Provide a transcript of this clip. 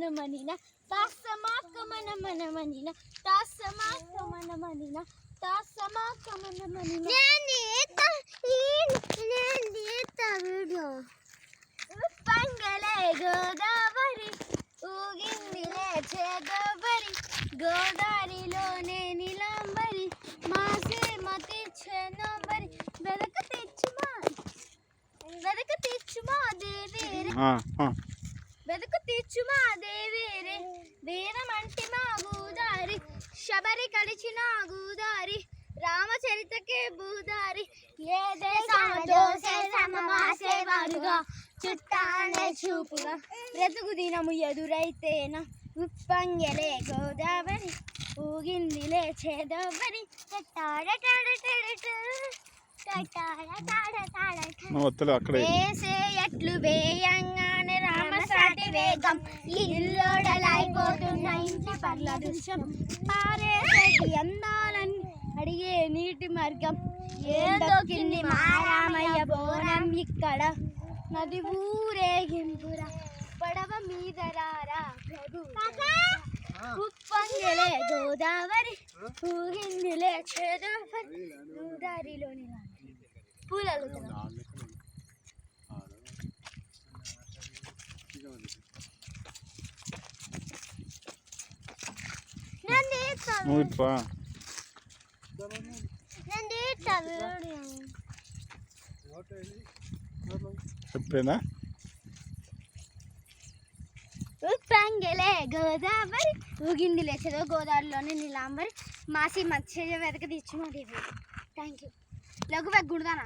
Manina, Tassamaka Manina, Tassamaka Manina, Tassamaka Manina. Video. Pangale Godavari, Ugindile Chedavari, Godarilone Nilambari, Mase Matichenovari, Vedakatichuma, Devi. వెదకు తీర్చుమా దేవేరే వీరమంటిమా గూదారి Sabari కలిచిన గూదారి రామచరితకే భూదారి ఏ దేశంలో సమమాసేవారుగా చుట్టానే చూపుగా బ్రతుకు దినము ఎదురైతేనా ఉప్పంగెలే గోదావరి ఊగిందిలే చేదవరి వేసేయట్లు వేయంగానే రామసాటి వేగం ఇల్లోడలైపోతున్న ఇంటి పర్ల దృశ్యం పారేసేటి అందాలని అడిగే నీటి మార్గం ఏదో కింది మారామయ్య బోనం ఇక్కడ నది ఊరేగింపురా పడవ మీద రారా ప్రభు ఉప్పంగెలే గోదావరి ఊగిందిలే చేదవరి గోదావరిలోని పూలలు చెప్పేనా ఉప్పంగెలే గోదావరి ఊగింది లేచదో గోదావరిలోని నీలాంబరి మాసి మత్స్య వెతక తీర్చుమా దేవి థ్యాంక్ యూ లఘు వెగ్గుడుదానా